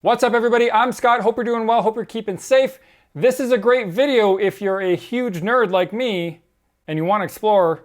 What's up everybody, I'm Scott, hope you're doing well, hope you're keeping safe. This is a great video if you're a huge nerd like me and you want to explore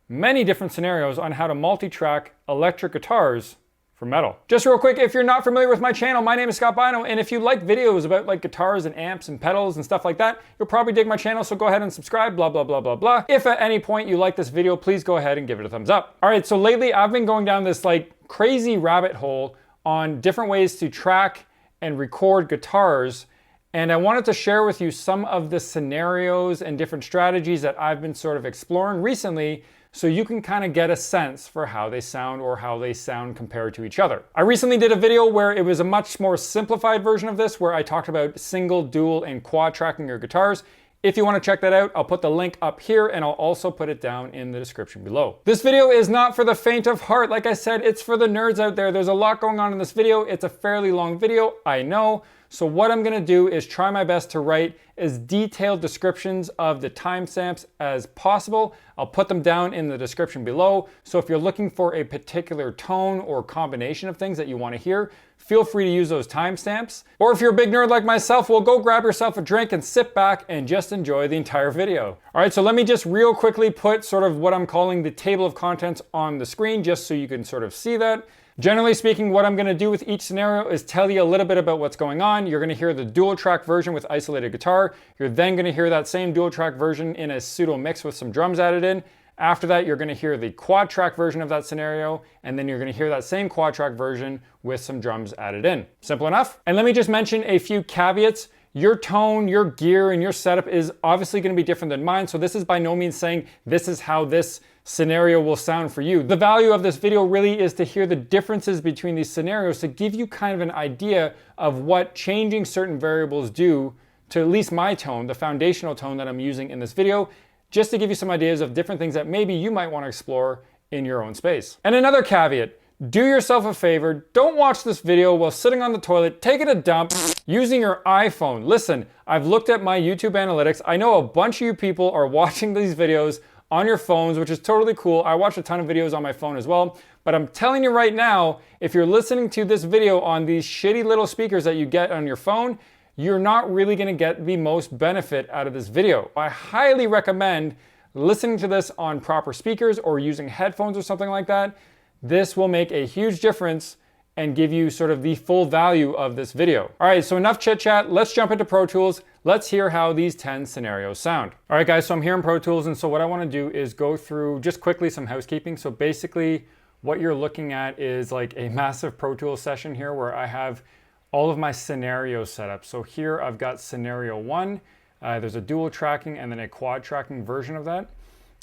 many different scenarios on how to multi-track electric guitars for metal. Just real quick, if you're not familiar with my channel, my name is Scott Bino, and if you like videos about like guitars and amps and pedals and stuff like that, you'll probably dig my channel, so go ahead and subscribe, blah, blah, blah, blah, blah. If at any point you like this video, please go ahead and give it a thumbs up. All right, so lately I've been going down this like crazy rabbit hole on different ways to track and record guitars, and I wanted to share with you some of the scenarios and different strategies that I've been sort of exploring recently so you can kind of get a sense for how they sound or how they sound compared to each other. I recently did a video where it was a much more simplified version of this, where I talked about single, dual, and quad tracking your guitars. If you want to check that out, I'll put the link up here and I'll also put it down in the description below. This video is not for the faint of heart. Like I said, it's for the nerds out there. There's a lot going on in this video. It's a fairly long video, I know. So what I'm gonna do is try my best to write as detailed descriptions of the timestamps as possible. I'll put them down in the description below. So if you're looking for a particular tone or combination of things that you want to hear, feel free to use those timestamps. Or if you're a big nerd like myself, well, go grab yourself a drink and sit back and just enjoy the entire video. All right, so let me just real quickly put sort of what I'm calling the table of contents on the screen, just so you can sort of see that. Generally speaking, what I'm gonna do with each scenario is tell you a little bit about what's going on. You're gonna hear the dual track version with isolated guitar. You're then gonna hear that same dual track version in a pseudo mix with some drums added in. After that, you're gonna hear the quad track version of that scenario, and then you're gonna hear that same quad track version with some drums added in. Simple enough? And let me just mention a few caveats. Your tone, your gear, and your setup is obviously gonna be different than mine, so this is by no means saying this is how this scenario will sound for you. The value of this video really is to hear the differences between these scenarios to give you kind of an idea of what changing certain variables do to at least my tone, the foundational tone that I'm using in this video, just to give you some ideas of different things that maybe you might want to explore in your own space. And another caveat, do yourself a favor, don't watch this video while sitting on the toilet, taking a dump, using your iPhone. Listen, I've looked at my YouTube analytics. I know a bunch of you people are watching these videos on your phones, which is totally cool. I watch a ton of videos on my phone as well, but I'm telling you right now, if you're listening to this video on these shitty little speakers that you get on your phone, you're not really gonna get the most benefit out of this video. I highly recommend listening to this on proper speakers or using headphones or something like that. This will make a huge difference and give you sort of the full value of this video. All right, so enough chit chat, let's jump into Pro Tools. Let's hear how these 10 scenarios sound. All right guys, so I'm here in Pro Tools, and so what I wanna do is go through just quickly some housekeeping. So basically what you're looking at is like a massive Pro Tools session here where I have all of my scenarios set up. So here I've got scenario 1, there's a dual tracking and then a quad tracking version of that.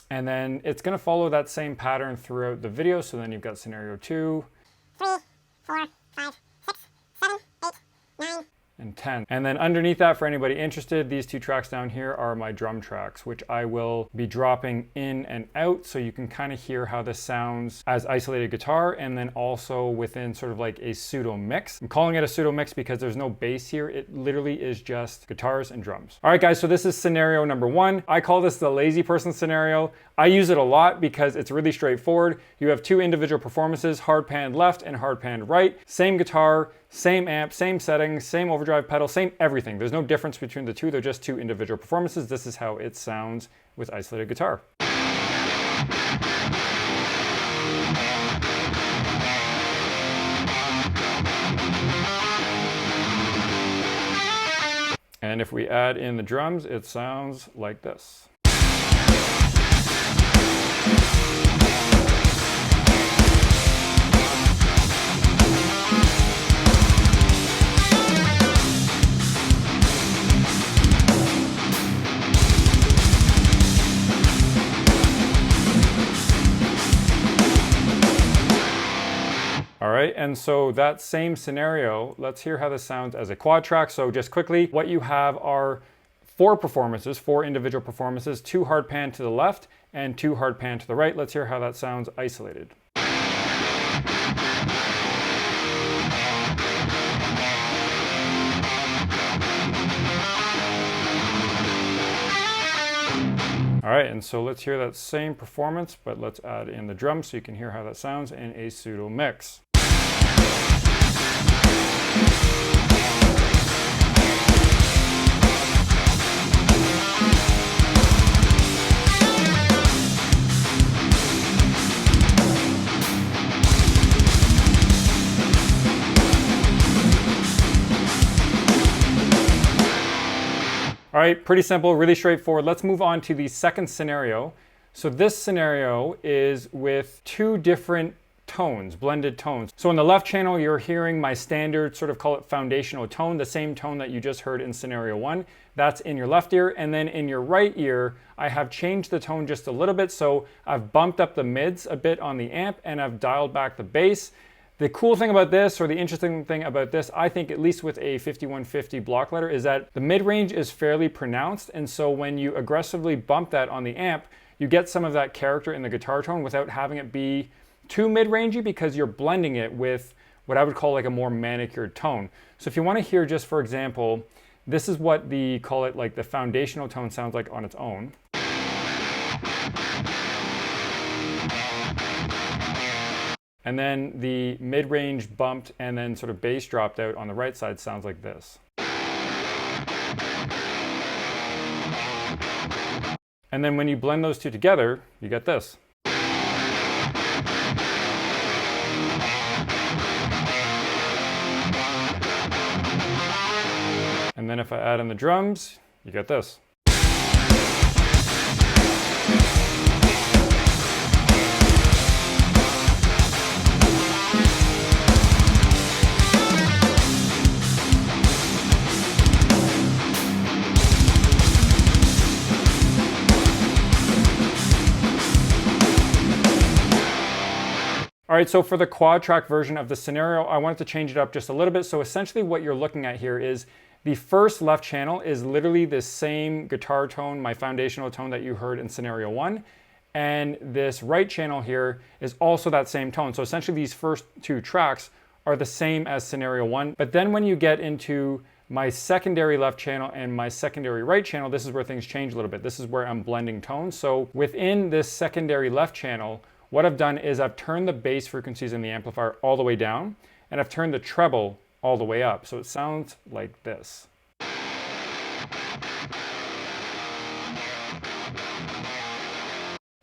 And then it's gonna follow that same pattern throughout the video. So then you've got scenario 2, 3, 4, 5, 6, 7, 8, 9, and 10. And then underneath that, for anybody interested, these two tracks down here are my drum tracks, which I will be dropping in and out so you can kind of hear how this sounds as isolated guitar, and then also within sort of like a pseudo mix. I'm calling it a pseudo mix because there's no bass here. It literally is just guitars and drums. All right guys, so this is scenario number 1. I call this the lazy person scenario. I use it a lot because it's really straightforward. You have two individual performances, hard pan left and hard pan right, same guitar, same amp, same settings, same overdrive pedal, same everything. There's no difference between the two. They're just two individual performances. This is how it sounds with isolated guitar. And if we add in the drums, it sounds like this. All right, and so that same scenario, let's hear how this sounds as a quad track. So just quickly, what you have are 4 performances, 4 individual performances, 2 hard pan to the left and 2 hard pan to the right. Let's hear how that sounds isolated. All right, and so let's hear that same performance, but let's add in the drums so you can hear how that sounds in a pseudo mix. right, pretty simple, really straightforward. Let's move on to the second scenario. So this scenario is with two different tones, blended tones. So in the left channel, you're hearing my standard, sort of call it foundational tone, the same tone that you just heard in scenario one. That's in your left ear. And then in your right ear, I have changed the tone just a little bit. So I've bumped up the mids a bit on the amp and I've dialed back the bass. The cool thing about this, or the interesting thing about this, I think at least with a 5150 block letter, is that the mid-range is fairly pronounced. And so when you aggressively bump that on the amp, you get some of that character in the guitar tone without having it be too mid-rangey, because you're blending it with what I would call like a more manicured tone. So if you want to hear, just for example, this is what the, call it like the foundational tone sounds like on its own. And then the mid-range bumped and then sort of bass dropped out on the right side sounds like this. And then when you blend those two together, you get this. And then if I add in the drums, you get this. All right, so for the quad track version of the scenario, I wanted to change it up just a little bit. So essentially what you're looking at here is the first left channel is literally the same guitar tone, my foundational tone that you heard in scenario one. And this right channel here is also that same tone. So essentially these first two tracks are the same as scenario one. But then when you get into my secondary left channel and my secondary right channel, this is where things change a little bit. This is where I'm blending tones. So within this secondary left channel, what I've done is I've turned the bass frequencies in the amplifier all the way down, and I've turned the treble all the way up. So it sounds like this.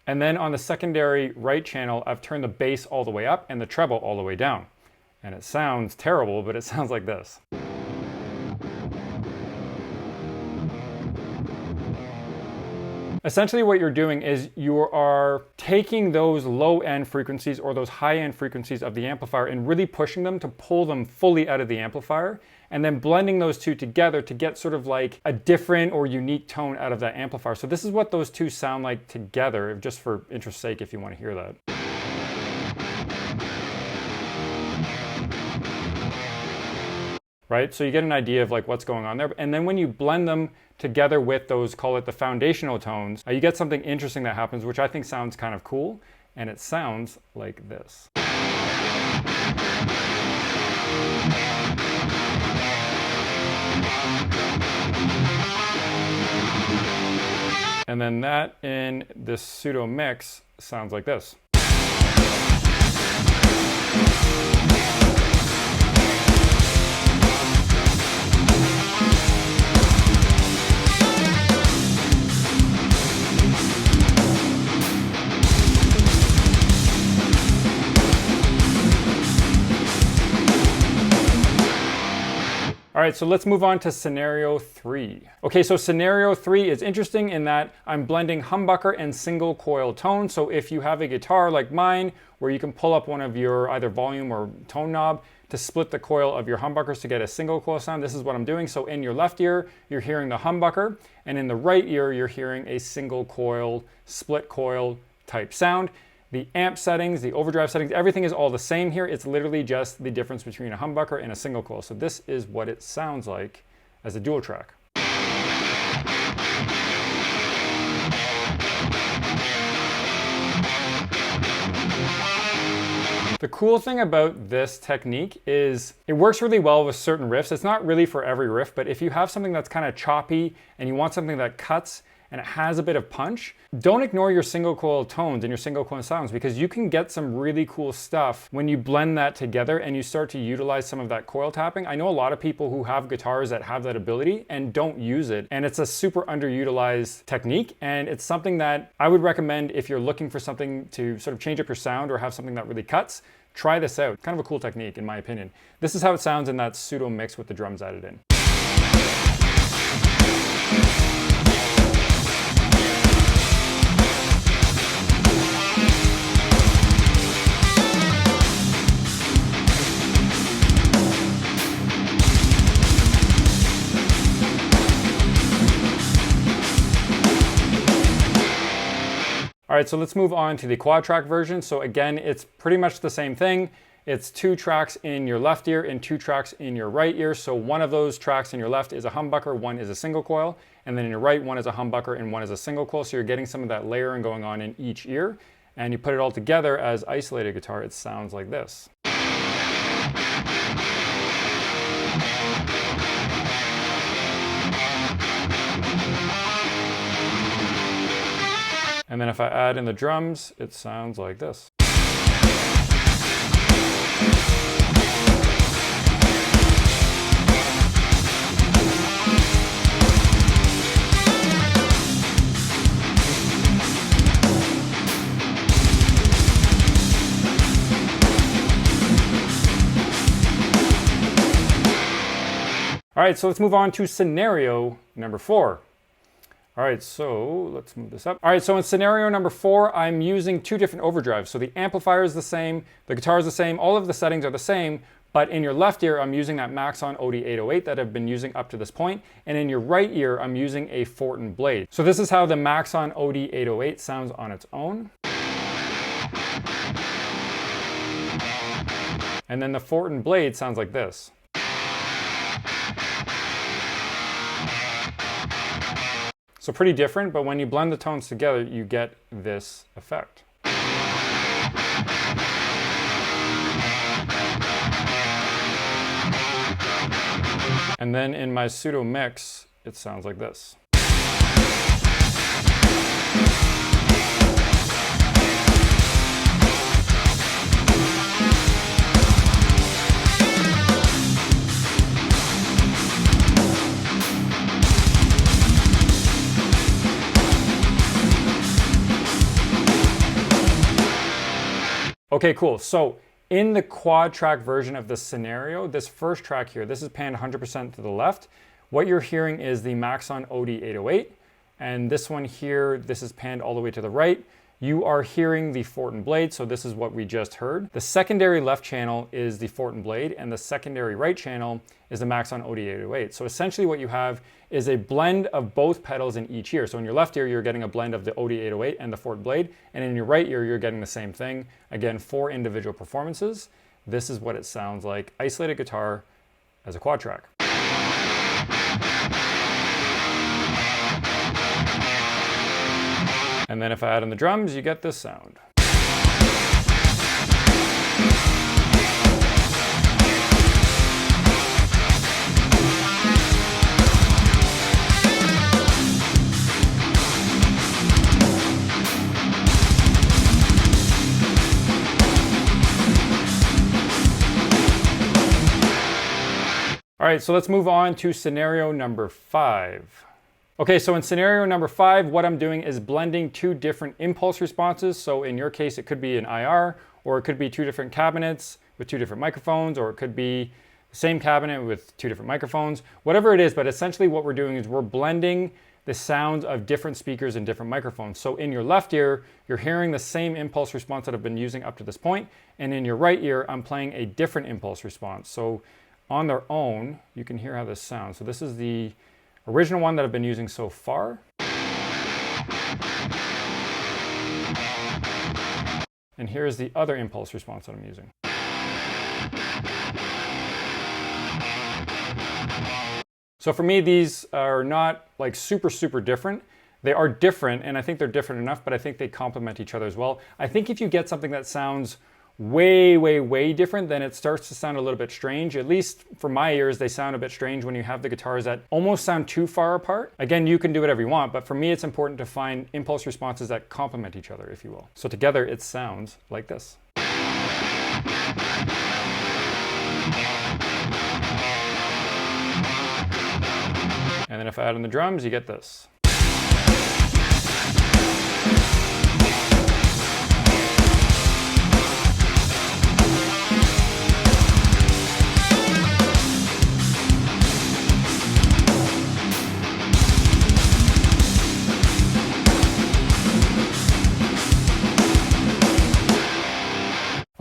And then on the secondary right channel, I've turned the bass all the way up and the treble all the way down. And it sounds terrible, but it sounds like this. Essentially what you're doing is you are taking those low-end frequencies or those high-end frequencies of the amplifier and really pushing them to pull them fully out of the amplifier, and then blending those two together to get sort of like a different or unique tone out of that amplifier. So this is what those two sound like together, just for interest's sake if you want to hear that. Right? So you get an idea of like what's going on there. And then when you blend them together with those, call it the foundational tones, you get something interesting that happens, which I think sounds kind of cool. And it sounds like this. And then that in this pseudo mix sounds like this. All right, so let's move on to scenario 3. Okay, so scenario 3 is interesting in that I'm blending humbucker and single coil tones. So if you have a guitar like mine, where you can pull up one of your either volume or tone knob to split the coil of your humbuckers to get a single coil sound, this is what I'm doing. So in your left ear, you're hearing the humbucker, and in the right ear, you're hearing a single coil, split coil type sound. The amp settings, the overdrive settings, everything is all the same here. It's literally just the difference between a humbucker and a single coil. So this is what it sounds like as a dual track. The cool thing about this technique is it works really well with certain riffs. It's not really for every riff, but if you have something that's kind of choppy and you want something that cuts and it has a bit of punch, don't ignore your single coil tones and your single coil sounds, because you can get some really cool stuff when you blend that together and you start to utilize some of that coil tapping. I know a lot of people who have guitars that have that ability and don't use it, and it's a super underutilized technique, and it's something that I would recommend if you're looking for something to sort of change up your sound or have something that really cuts. Try this out. Kind of a cool technique in my opinion. This is how it sounds in that pseudo mix with the drums added in. All right, so let's move on to the quad track version. So again, it's pretty much the same thing. It's 2 tracks in your left ear and 2 tracks in your right ear. So one of those tracks in your left is a humbucker, one is a single coil. And then in your right, one is a humbucker and one is a single coil. So you're getting some of that layering going on in each ear. And you put it all together as isolated guitar, it sounds like this. And then if I add in the drums, it sounds like this. All right, so let's move on to scenario number 4. All right, so let's move this up. All right, so in scenario number 4, I'm using 2 different overdrives. So the amplifier is the same, the guitar is the same, all of the settings are the same, but in your left ear, I'm using that Maxon OD808 that I've been using up to this point, and in your right ear, I'm using a Fortin blade. So this is how the Maxon OD808 sounds on its own. And then the Fortin blade sounds like this. So pretty different, but when you blend the tones together, you get this effect. And then in my pseudo mix, it sounds like this. Okay, cool. So in the quad track version of the scenario, this first track here, this is panned 100% to the left. What you're hearing is the Maxon OD808. And this one here, this is panned all the way to the right. You are hearing the Fortin blade, so this is what we just heard. The secondary left channel is the Fortin blade, and the secondary right channel is the Maxon OD808. So essentially what you have is a blend of both pedals in each ear. So in your left ear, you're getting a blend of the OD808 and the Fortin blade, and in your right ear, you're getting the same thing. Again, 4 individual performances. This is what it sounds like, isolated guitar as a quad track. And then if I add in the drums, you get this sound. All right, so let's move on to scenario number 5. Okay, so in scenario number 5, what I'm doing is blending 2 different impulse responses. So in your case, it could be an IR, or it could be 2 different cabinets with 2 different microphones, or it could be the same cabinet with 2 different microphones, whatever it is. But essentially what we're doing is we're blending the sounds of different speakers and different microphones. So in your left ear, you're hearing the same impulse response that I've been using up to this point. And in your right ear, I'm playing a different impulse response. So on their own, you can hear how this sounds. So this is the original one that I've been using so far. And here's the other impulse response that I'm using. So for me, these are not like super different. They are different, and I think they're different enough, but I think they complement each other as well. I think if you get something that sounds way different, then it starts to sound a little bit strange. At least for my ears, they sound a bit strange when you have the guitars that almost sound too far apart. Again, you can do whatever you want, but for me, it's important to find impulse responses that complement each other, if you will. So together, it sounds like this. And then if I add in the drums, you get this.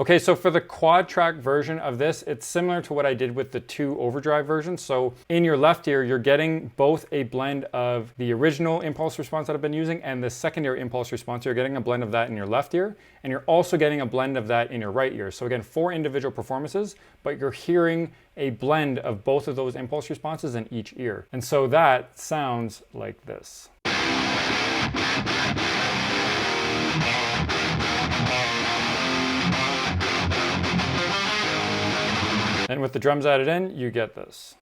Okay, so for the quad track version of this, it's similar to what I did with the 2 Overdrive versions. So in your left ear, you're getting both a blend of the original impulse response that I've been using and the secondary impulse response. You're getting a blend of that in your left ear, and you're also getting a blend of that in your right ear. So again, 4 individual performances, but you're hearing a blend of both of those impulse responses in each ear. And so that sounds like this. And with the drums added in, you get this.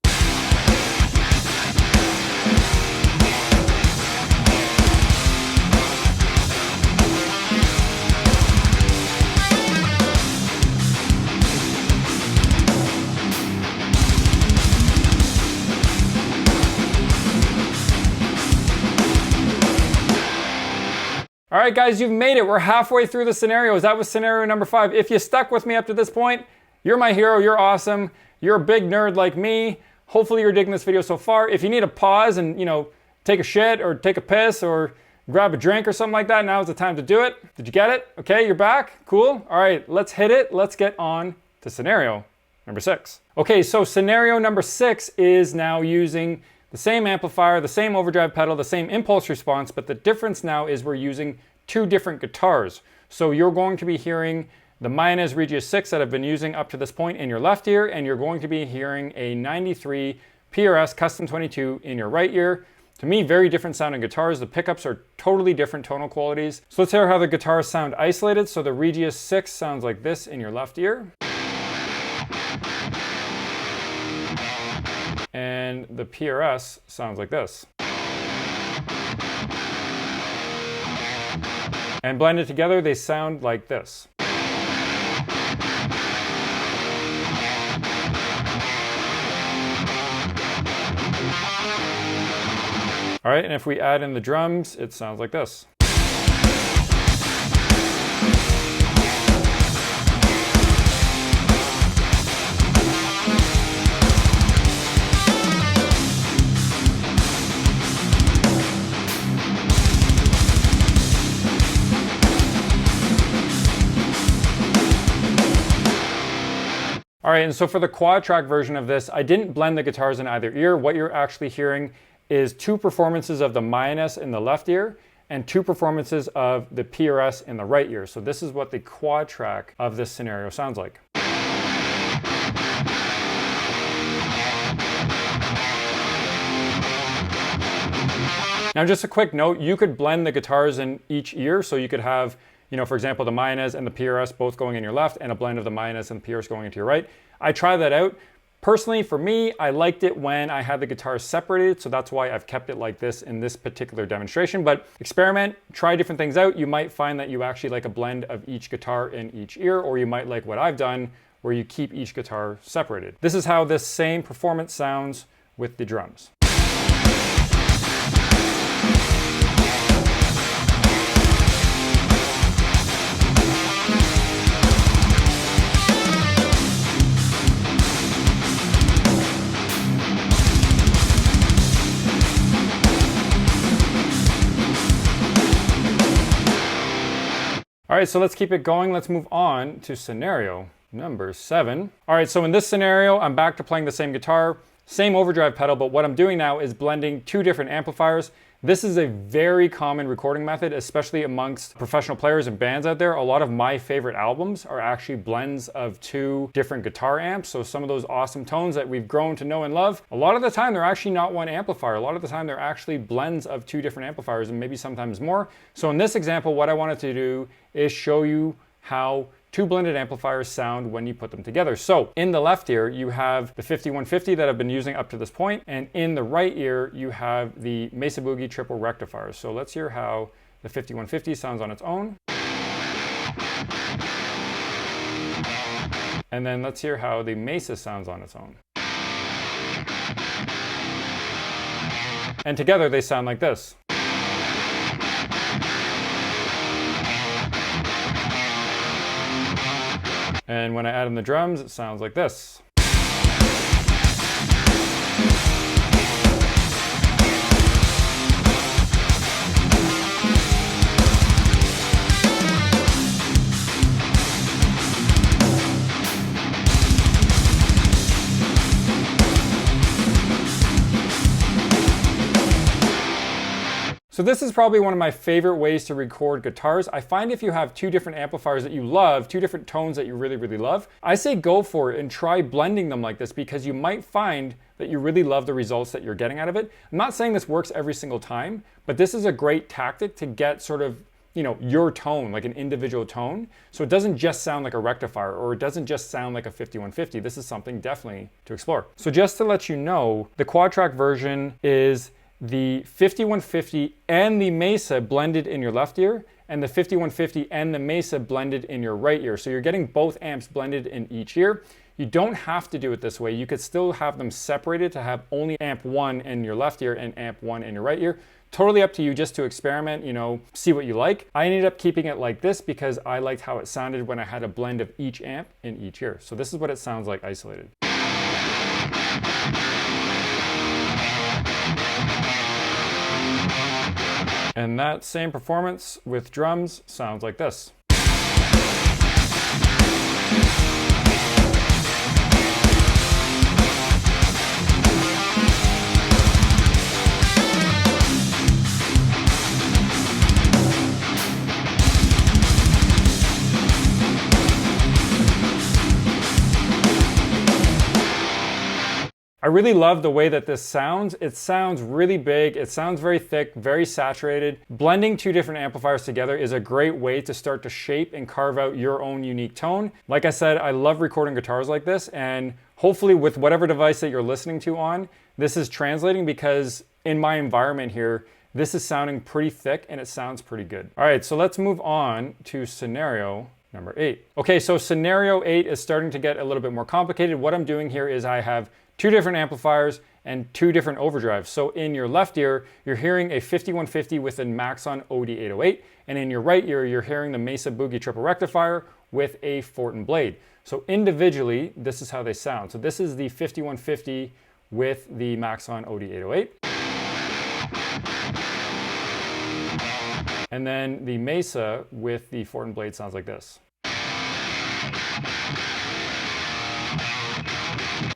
All right, guys, you've made it. We're halfway through the scenarios. That was scenario number 5. If you stuck with me up to this point, you're my hero, you're awesome. You're a big nerd like me. Hopefully you're digging this video so far. If you need a pause and, take a shit or take a piss or grab a drink or something like that, now's the time to do it. Did you get it? Okay, you're back? Cool. All right, let's hit it. Let's get on to scenario number 6. Okay, so scenario number 6 is now using the same amplifier, the same overdrive pedal, the same impulse response, but the difference now is we're using 2 different guitars. So you're going to be hearing the Mayanez Regius 6 that I've been using up to this point in your left ear, and you're going to be hearing a 93 PRS Custom 22 in your right ear. To me, very different sounding guitars. The pickups are totally different tonal qualities. So let's hear how the guitars sound isolated. So the Regius 6 sounds like this in your left ear. And the PRS sounds like this. And blended together, they sound like this. All right, and if we add in the drums, it sounds like this. All right, and so for the quad track version of this, I didn't blend the guitars in either ear. What you're actually hearing is 2 performances of the Mayanez in the left ear and 2 performances of the PRS in the right ear. So this is what the quad track of this scenario sounds like. Now just a quick note, you could blend the guitars in each ear. So you could have, for example, the Mayanez and the PRS both going in your left and a blend of the Mayanez and the PRS going into your right. I tried that out. Personally, for me, I liked it when I had the guitars separated, so that's why I've kept it like this in this particular demonstration. But experiment, try different things out. You might find that you actually like a blend of each guitar in each ear, or you might like what I've done, where you keep each guitar separated. This is how this same performance sounds with the drums. All right, so let's keep it going. Let's move on to scenario number 7. All right, so in this scenario, I'm back to playing the same guitar, same overdrive pedal, but what I'm doing now is blending 2 different amplifiers. This is a very common recording method, especially amongst professional players and bands out there. A lot of my favorite albums are actually blends of 2 different guitar amps. So some of those awesome tones that we've grown to know and love, a lot of the time they're actually not one amplifier. A lot of the time they're actually blends of 2 different amplifiers and maybe sometimes more. So in this example, what I wanted to do is show you how 2 blended amplifiers sound when you put them together. So in the left ear, you have the 5150 that I've been using up to this point, and in the right ear, you have the Mesa Boogie triple rectifiers. So let's hear how the 5150 sounds on its own. And then let's hear how the Mesa sounds on its own. And together they sound like this. And when I add in the drums, it sounds like this. So this is probably one of my favorite ways to record guitars. I find if you have two different amplifiers that you love, two different tones that you really, really love, I say go for it and try blending them like this, because you might find that you really love the results that you're getting out of it. I'm not saying this works every single time, but this is a great tactic to get sort of, you know, your tone, like an individual tone. So it doesn't just sound like a rectifier, or it doesn't just sound like a 5150. This is something definitely to explore. So just to let you know, the quad track version is the 5150 and the Mesa blended in your left ear, and the 5150 and the Mesa blended in your right ear. So you're getting both amps blended in each ear. You don't have to do it this way. You could still have them separated to have only amp 1 in your left ear and amp 1 in your right ear. Totally up to you, just to experiment, you know, see what you like. I ended up keeping it like this because I liked how it sounded when I had a blend of each amp in each ear. So this is what it sounds like isolated. And that same performance with drums sounds like this. I really love the way that this sounds. It sounds really big. It sounds very thick, very saturated. Blending two different amplifiers together is a great way to start to shape and carve out your own unique tone. Like I said, I love recording guitars like this, and hopefully with whatever device that you're listening to on, this is translating, because in my environment here, this is sounding pretty thick and it sounds pretty good. All right, so let's move on to scenario number 8. Okay, so scenario 8 is starting to get a little bit more complicated. What I'm doing here is I have two different amplifiers and two different overdrives. So in your left ear, you're hearing a 5150 with a Maxon OD808, and in your right ear, you're hearing the Mesa Boogie triple rectifier with a Fortin blade. So individually, this is how they sound. So this is the 5150 with the Maxon OD808. And then the Mesa with the Fortin blade sounds like this.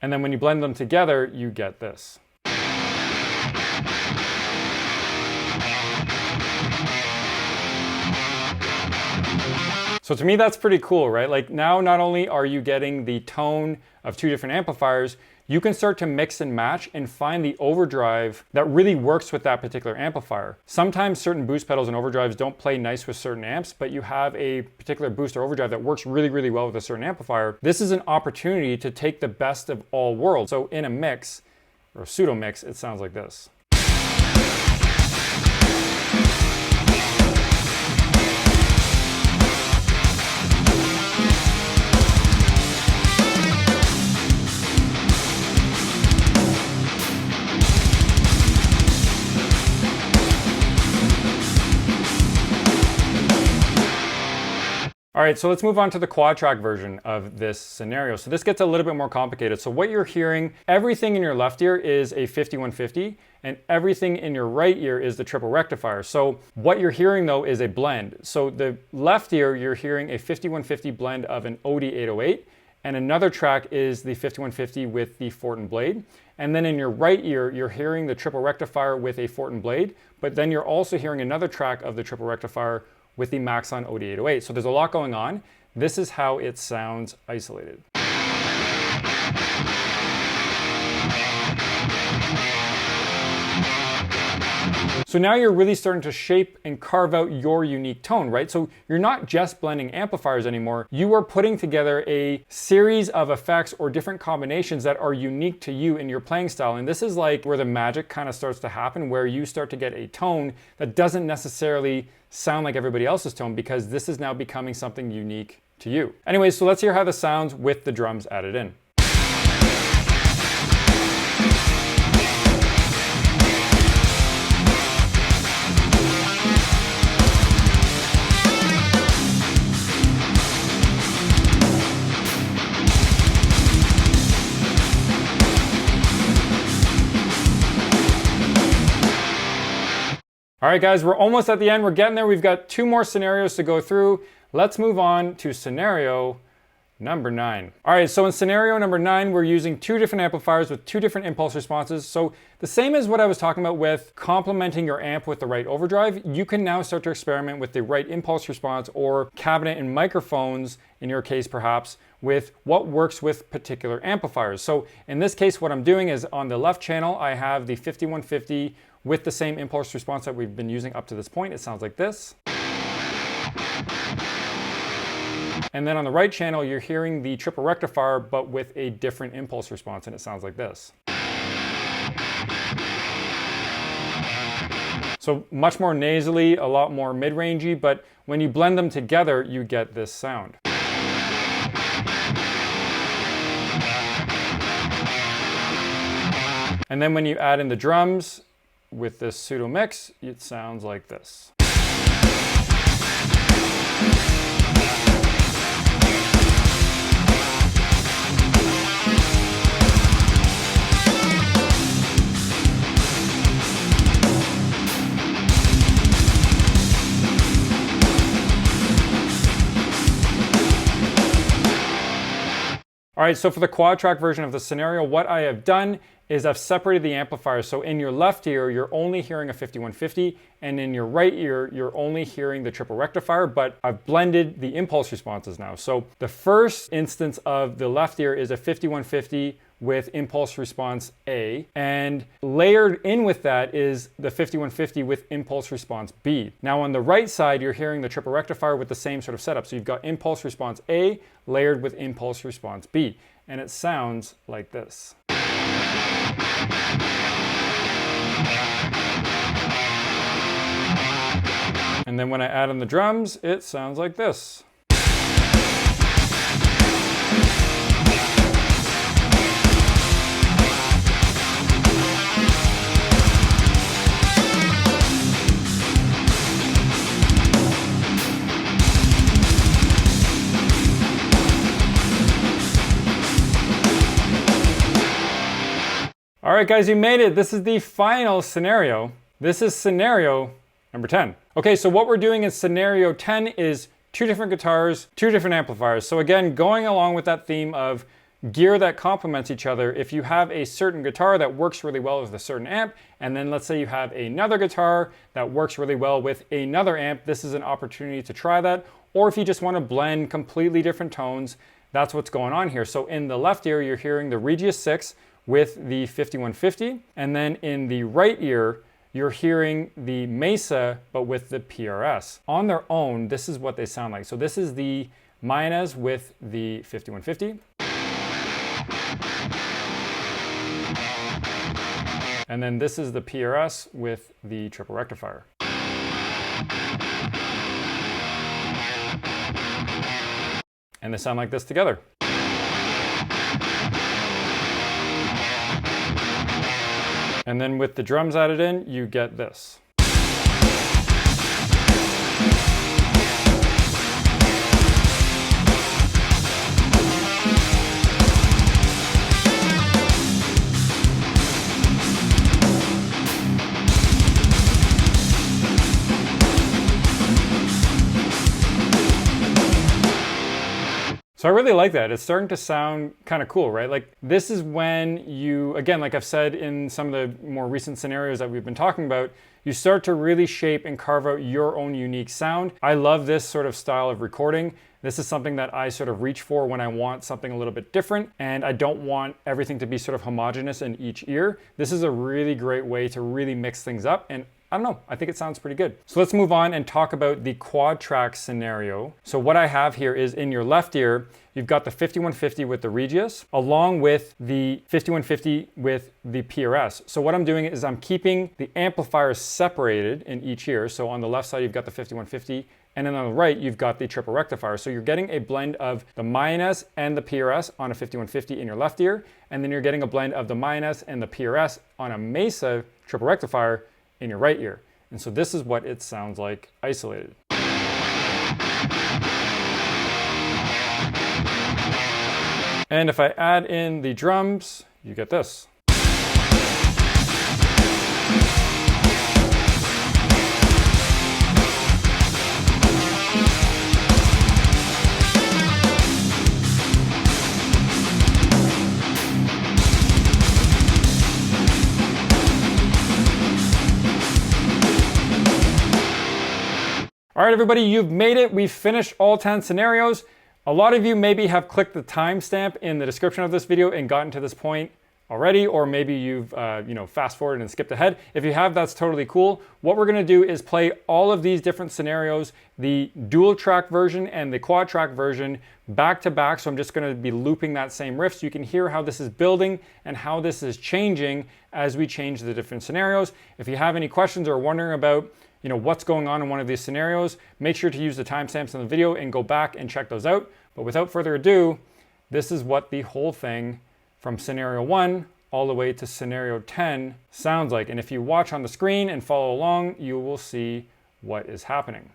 And then when you blend them together, you get this. So to me, that's pretty cool, right? Like now, not only are you getting the tone of two different amplifiers, you can start to mix and match and find the overdrive that really works with that particular amplifier. Sometimes certain boost pedals and overdrives don't play nice with certain amps, but you have a particular boost or overdrive that works really, really well with a certain amplifier. This is an opportunity to take the best of all worlds. So in a mix, or a pseudo mix, it sounds like this. All right, so let's move on to the quad track version of this scenario. So this gets a little bit more complicated. So what you're hearing, everything in your left ear is a 5150, and everything in your right ear is the triple rectifier. So what you're hearing though is a blend. So the left ear, you're hearing a 5150 blend of an OD808, and another track is the 5150 with the Fortin blade. And then in your right ear, you're hearing the triple rectifier with a Fortin blade, but then you're also hearing another track of the triple rectifier with the Maxon OD808. So there's a lot going on. This is how it sounds isolated. So now you're really starting to shape and carve out your unique tone, right? So you're not just blending amplifiers anymore. You are putting together a series of effects or different combinations that are unique to you in your playing style. And this is like where the magic kind of starts to happen, where you start to get a tone that doesn't necessarily sound like everybody else's tone, because this is now becoming something unique to you. Anyways, so let's hear how this sounds with the drums added in. All right, guys, we're almost at the end. We're getting there. We've got two more scenarios to go through. Let's move on to scenario number 9. All right, so in scenario number 9, we're using 2 different amplifiers with 2 different impulse responses. So the same as what I was talking about with complementing your amp with the right overdrive, you can now start to experiment with the right impulse response or cabinet and microphones, in your case perhaps, with what works with particular amplifiers. So in this case, what I'm doing is on the left channel, I have the 5150 with the same impulse response that we've been using up to this point. It sounds like this. And then on the right channel, you're hearing the triple rectifier, but with a different impulse response, and it sounds like this. So much more nasally, a lot more mid-rangey, but when you blend them together, you get this sound. And then when you add in the drums with this pseudo mix, it sounds like this. All right, so for the quad track version of the scenario, what I have done is I've separated the amplifiers. So in your left ear, you're only hearing a 5150, and in your right ear, you're only hearing the triple rectifier, but I've blended the impulse responses now. So the first instance of the left ear is a 5150 with impulse response A, and layered in with that is the 5150 with impulse response B. Now on the right side, you're hearing the triple rectifier with the same sort of setup. So you've got impulse response A layered with impulse response B, and it sounds like this. And then when I add in the drums, it sounds like this. All right, guys, you made it. This is the final scenario. This is scenario number 10. Okay, so what we're doing in scenario 10 is 2 different guitars, 2 different amplifiers. So again, going along with that theme of gear that complements each other, if you have a certain guitar that works really well with a certain amp, and then let's say you have another guitar that works really well with another amp, this is an opportunity to try that. Or if you just want to blend completely different tones, that's what's going on here. So in the left ear, you're hearing the Regius 6 with the 5150, and then in the right ear, you're hearing the Mesa, but with the PRS. On their own, this is what they sound like. So this is the Mayanez with the 5150. And then this is the PRS with the triple rectifier. And they sound like this together. And then with the drums added in, you get this. So I really like that. It's starting to sound kind of cool, right? Like this is when you, again, like I've said in some of the more recent scenarios that we've been talking about, you start to really shape and carve out your own unique sound. I love this sort of style of recording. This is something that I sort of reach for when I want something a little bit different, and I don't want everything to be sort of homogeneous in each ear. This is a really great way to really mix things up, and I don't know, I think it sounds pretty good. So let's move on and talk about the quad track scenario. So what I have here is in your left ear, you've got the 5150 with the Regius, along with the 5150 with the PRS. So what I'm doing is I'm keeping the amplifiers separated in each ear. So on the left side, you've got the 5150, and then on the right, you've got the triple rectifier. So you're getting a blend of the Mayanez and the PRS on a 5150 in your left ear, and then you're getting a blend of the Mayanez and the PRS on a Mesa triple rectifier in your right ear. And so this is what it sounds like isolated. And if I add in the drums, you get this. All right, everybody, you've made it. We've finished all 10 scenarios. A lot of you maybe have clicked the timestamp in the description of this video and gotten to this point already, or maybe you've fast forwarded and skipped ahead. If you have, that's totally cool. What we're gonna do is play all of these different scenarios, the dual track version and the quad track version, back to back. So I'm just gonna be looping that same riff so you can hear how this is building and how this is changing as we change the different scenarios. If you have any questions or wondering about what's going on in one of these scenarios, make sure to use the timestamps in the video and go back and check those out. But without further ado, this is what the whole thing from scenario 1 all the way to scenario 10 sounds like. And if you watch on the screen and follow along, you will see what is happening.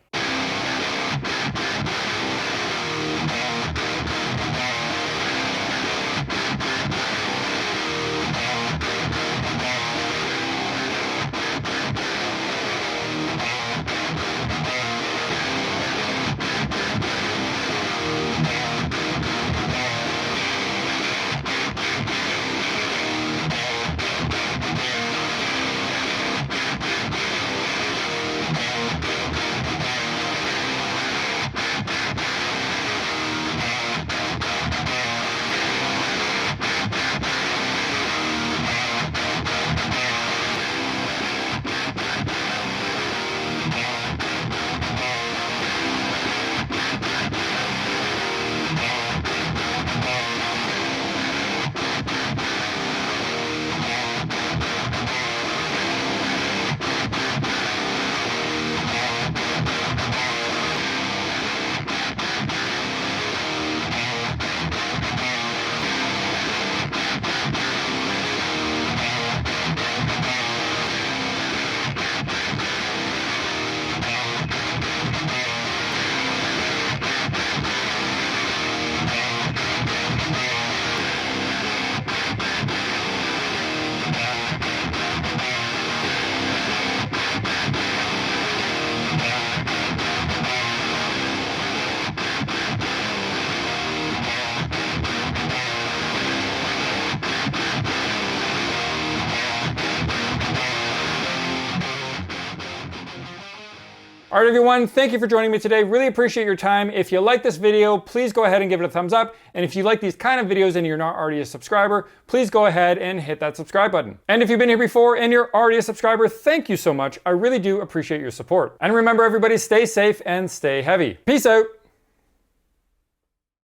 All right, everyone, thank you for joining me today. Really appreciate your time. If you like this video, please go ahead and give it a thumbs up. And if you like these kind of videos and you're not already a subscriber, please go ahead and hit that subscribe button. And if you've been here before and you're already a subscriber, thank you so much. I really do appreciate your support. And remember, everybody, stay safe and stay heavy. Peace out.